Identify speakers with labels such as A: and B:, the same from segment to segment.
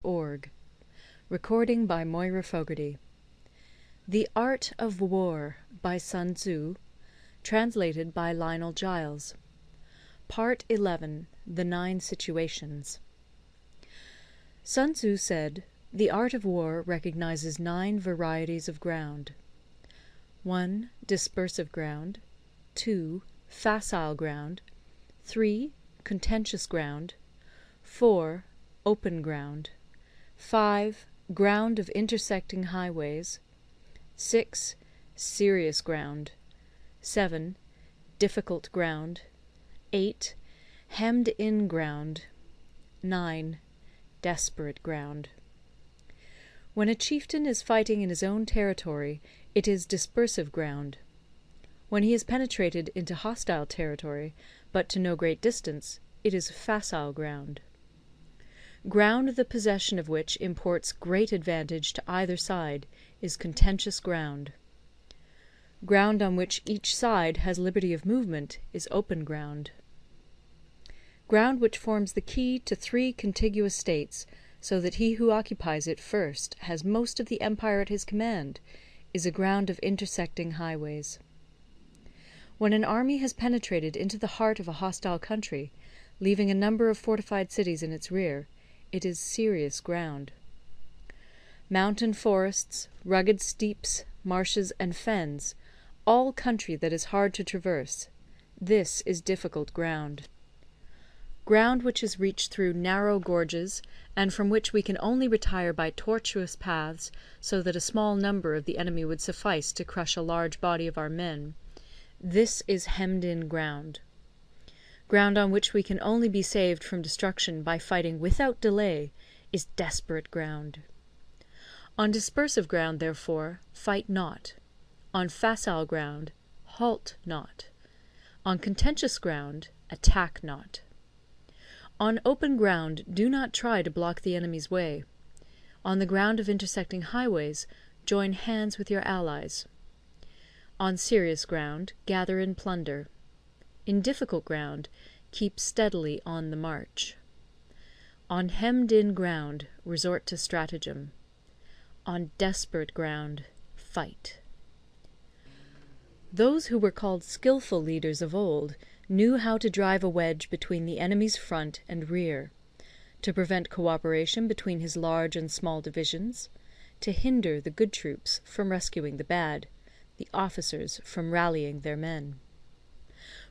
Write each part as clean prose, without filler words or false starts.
A: Audiobook. Recording by Moira Fogarty. The Art of War by Sun Tzu. Translated by Lionel Giles. Part 11. The 9 Situations. Sun Tzu said, "The art of war recognizes 9 varieties of ground. 1. Dispersive ground. 2. Facile ground. 3. Contentious ground. 4. Open ground. 5. Ground of intersecting highways. 6. Serious ground. 7. Difficult ground. 8. Hemmed-in ground. 9. Desperate ground." When a chieftain is fighting in his own territory, it is dispersive ground. When he has penetrated into hostile territory, but to no great distance, it is facile ground. Ground the possession of which imports great advantage to either side is contentious ground. Ground on which each side has liberty of movement is open ground. Ground which forms the key to 3 contiguous states, so that he who occupies it first has most of the empire at his command, is a ground of intersecting highways. When an army has penetrated into the heart of a hostile country, leaving a number of fortified cities in its rear, it is serious ground. Mountain forests, rugged steeps, marshes, and fens, all country that is hard to traverse, this is difficult ground. Ground which is reached through narrow gorges, and from which we can only retire by tortuous paths, so that a small number of the enemy would suffice to crush a large body of our men, this is hemmed-in ground. Ground on which we can only be saved from destruction by fighting without delay is desperate ground. On dispersive ground, therefore, fight not. On facile ground, halt not. On contentious ground, attack not. On open ground, do not try to block the enemy's way. On the ground of intersecting highways, join hands with your allies. On serious ground, gather in plunder. In difficult ground, keep steadily on the march. On hemmed-in ground, resort to stratagem. On desperate ground, fight. Those who were called skilful leaders of old knew how to drive a wedge between the enemy's front and rear, to prevent cooperation between his large and small divisions, to hinder the good troops from rescuing the bad, the officers from rallying their men.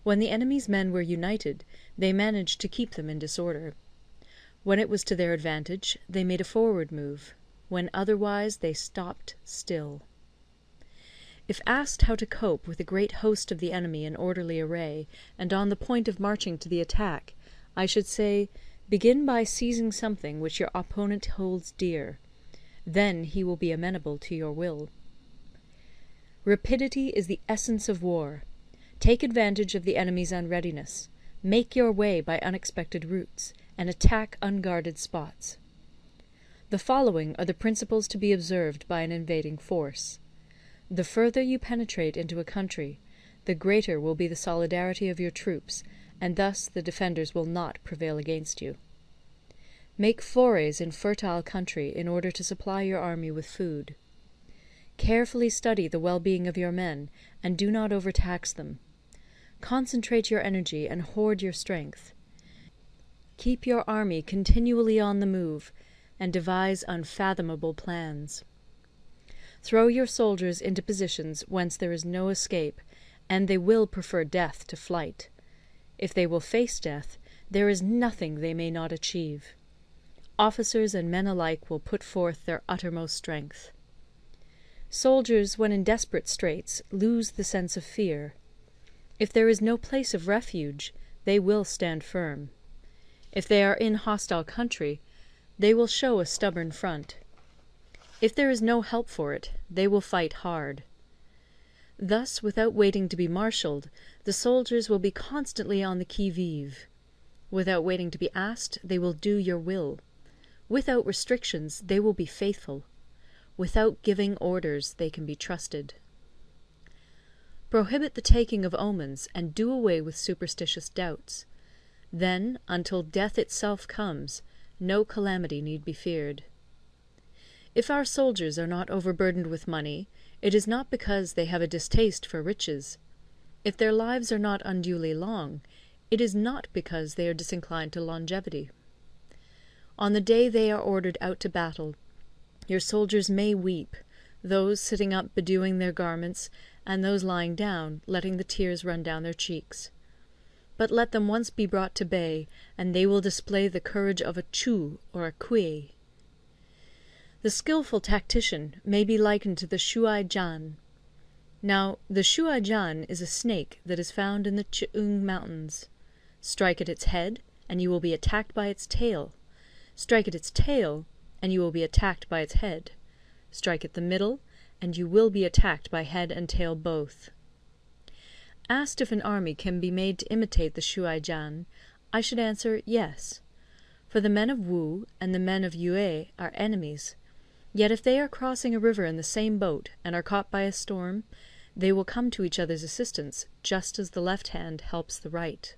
A: When the enemy's men were united, they managed to keep them in disorder. When it was to their advantage, they made a forward move; when otherwise, they stopped still. If asked how to cope with a great host of the enemy in orderly array, and on the point of marching to the attack, I should say, begin by seizing something which your opponent holds dear. Then he will be amenable to your will. Rapidity is the essence of war. Take advantage of the enemy's unreadiness. Make your way by unexpected routes, and attack unguarded spots. The following are the principles to be observed by an invading force. The further you penetrate into a country, the greater will be the solidarity of your troops, and thus the defenders will not prevail against you. Make forays in fertile country in order to supply your army with food. Carefully study the well-being of your men, and do not overtax them. Concentrate your energy and hoard your strength. Keep your army continually on the move, and devise unfathomable plans. Throw your soldiers into positions whence there is no escape, and they will prefer death to flight. If they will face death, there is nothing they may not achieve. Officers and men alike will put forth their uttermost strength. Soldiers, when in desperate straits, lose the sense of fear. If there is no place of refuge, they will stand firm. If they are in hostile country, they will show a stubborn front. If there is no help for it, they will fight hard. Thus, without waiting to be marshalled, the soldiers will be constantly on the qui-vive. Without waiting to be asked, they will do your will. Without restrictions, they will be faithful. Without giving orders, they can be trusted. Prohibit the taking of omens, and do away with superstitious doubts. Then, until death itself comes, no calamity need be feared. If our soldiers are not overburdened with money, it is not because they have a distaste for riches. If their lives are not unduly long, it is not because they are disinclined to longevity. On the day they are ordered out to battle, your soldiers may weep, those sitting up bedewing their garments, and those lying down, letting the tears run down their cheeks. But let them once be brought to bay, and they will display the courage of a Chu or a Kui. The skilful tactician may be likened to the Shuai Jan. Now, the Shuai Jan is a snake that is found in the Ch'ung Mountains. Strike at its head, and you will be attacked by its tail. Strike at its tail, and you will be attacked by its head. Strike at the middle, and you will be attacked by head and tail both. Asked if an army can be made to imitate the Shuai Jan, I should answer yes. For the men of Wu and the men of Yue are enemies. Yet if they are crossing a river in the same boat, and are caught by a storm, they will come to each other's assistance, just as the left hand helps the right.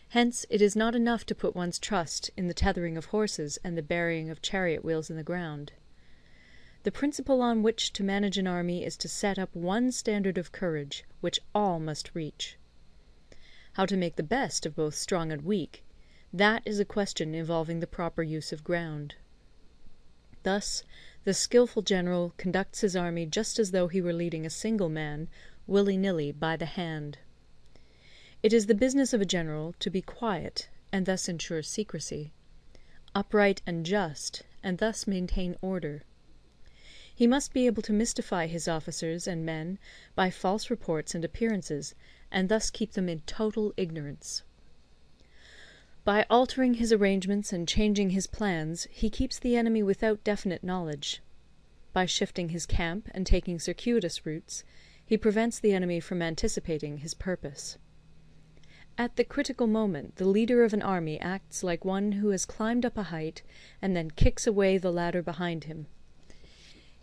A: Hence it is not enough to put one's trust in the tethering of horses and the burying of chariot wheels in the ground. The principle on which to manage an army is to set up one standard of courage, which all must reach. How to make the best of both strong and weak, that is a question involving the proper use of ground. Thus, the skilful general conducts his army just as though he were leading a single man, willy-nilly, by the hand. It is the business of a general to be quiet, and thus ensure secrecy; upright and just, and thus maintain order. He must be able to mystify his officers and men by false reports and appearances, and thus keep them in total ignorance. By altering his arrangements and changing his plans, he keeps the enemy without definite knowledge. By shifting his camp and taking circuitous routes, he prevents the enemy from anticipating his purpose. At the critical moment, the leader of an army acts like one who has climbed up a height and then kicks away the ladder behind him.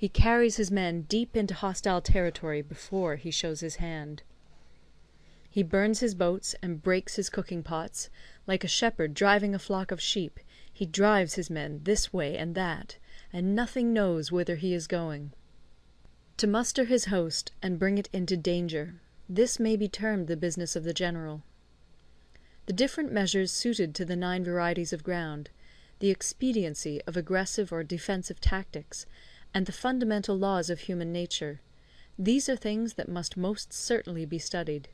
A: He carries his men deep into hostile territory before he shows his hand. He burns his boats and breaks his cooking pots. Like a shepherd driving a flock of sheep, he drives his men this way and that, and nothing knows whither he is going. To muster his host and bring it into danger, this may be termed the business of the general. The different measures suited to the 9 varieties of ground, the expediency of aggressive or defensive tactics, and the fundamental laws of human nature, these are things that must most certainly be studied.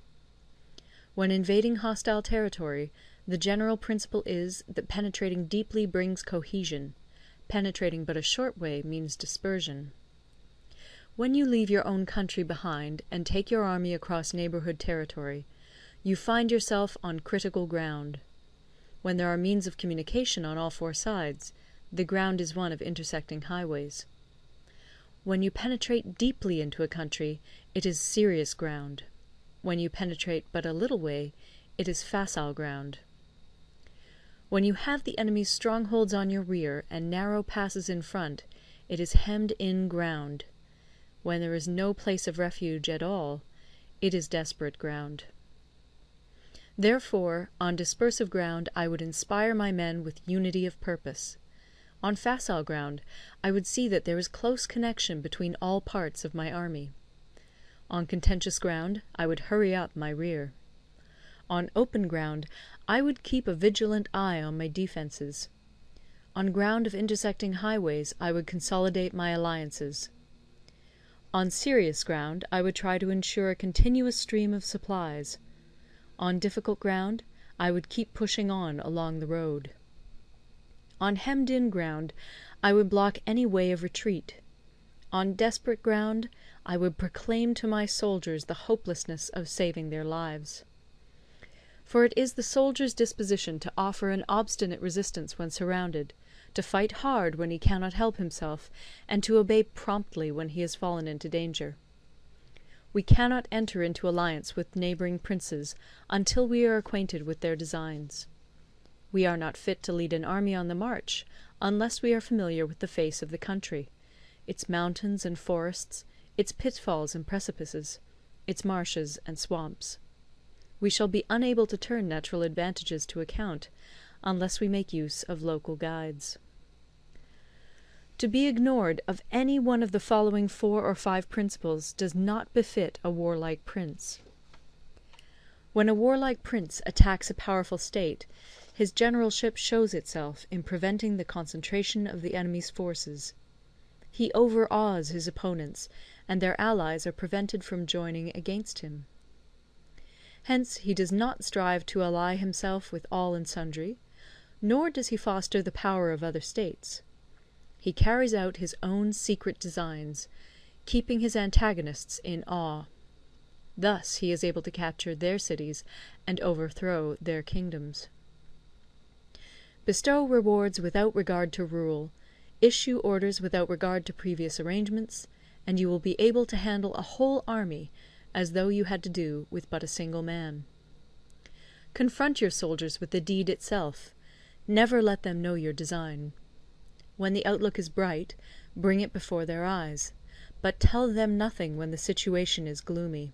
A: When invading hostile territory, the general principle is that penetrating deeply brings cohesion; penetrating but a short way means dispersion. When you leave your own country behind and take your army across neighbourhood territory, you find yourself on critical ground. When there are means of communication on all 4 sides, the ground is one of intersecting highways. When you penetrate deeply into a country, it is serious ground. When you penetrate but a little way, it is facile ground. When you have the enemy's strongholds on your rear and narrow passes in front, it is hemmed-in ground. When there is no place of refuge at all, it is desperate ground. Therefore, on dispersive ground I would inspire my men with unity of purpose. On facile ground I would see that there is close connection between all parts of my army. On contentious ground I would hurry up my rear. On open ground I would keep a vigilant eye on my defences. On ground of intersecting highways I would consolidate my alliances. On serious ground I would try to ensure a continuous stream of supplies. On difficult ground I would keep pushing on along the road. On hemmed-in ground I would block any way of retreat. On desperate ground I would proclaim to my soldiers the hopelessness of saving their lives. For it is the soldier's disposition to offer an obstinate resistance when surrounded, to fight hard when he cannot help himself, and to obey promptly when he has fallen into danger. We cannot enter into alliance with neighbouring princes until we are acquainted with their designs. We are not fit to lead an army on the march unless we are familiar with the face of the country, its mountains and forests, its pitfalls and precipices, its marshes and swamps. We shall be unable to turn natural advantages to account unless we make use of local guides. To be ignored of any one of the following 4 or 5 principles does not befit a warlike prince. When a warlike prince attacks a powerful state, his generalship shows itself in preventing the concentration of the enemy's forces. He overawes his opponents, and their allies are prevented from joining against him. Hence he does not strive to ally himself with all and sundry, nor does he foster the power of other states. He carries out his own secret designs, keeping his antagonists in awe. Thus he is able to capture their cities and overthrow their kingdoms. Bestow rewards without regard to rule, issue orders without regard to previous arrangements, and you will be able to handle a whole army as though you had to do with but a single man. Confront your soldiers with the deed itself. Never let them know your design. When the outlook is bright, bring it before their eyes, but tell them nothing when the situation is gloomy.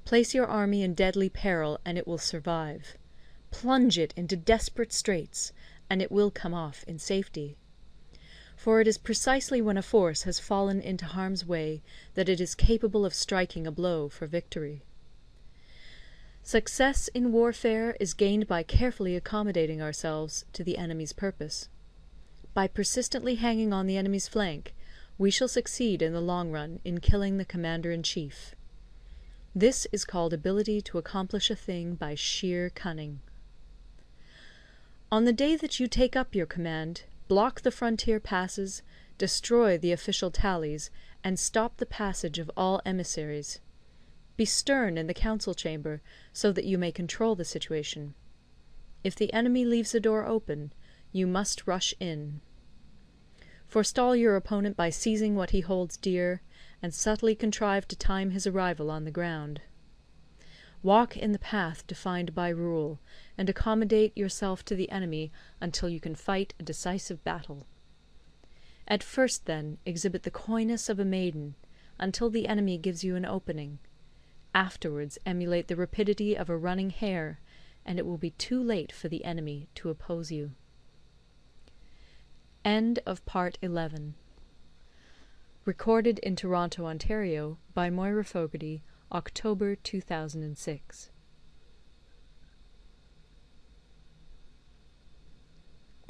A: Place your army in deadly peril, and it will survive. Plunge it into desperate straits, and it will come off in safety. For it is precisely when a force has fallen into harm's way that it is capable of striking a blow for victory. Success in warfare is gained by carefully accommodating ourselves to the enemy's purpose. By persistently hanging on the enemy's flank, we shall succeed in the long run in killing the commander-in-chief. This is called ability to accomplish a thing by sheer cunning. On the day that you take up your command, block the frontier passes, destroy the official tallies, and stop the passage of all emissaries. Be stern in the council chamber, so that you may control the situation. If the enemy leaves the door open, you must rush in. Forestall your opponent by seizing what he holds dear, and subtly contrive to time his arrival on the ground. Walk in the path defined by rule, and accommodate yourself to the enemy until you can fight a decisive battle. At first, then, exhibit the coyness of a maiden, until the enemy gives you an opening. Afterwards emulate the rapidity of a running hare, and it will be too late for the enemy to oppose you. End of Part 11. Recorded in Toronto, Ontario by Moira Fogarty, October 2006.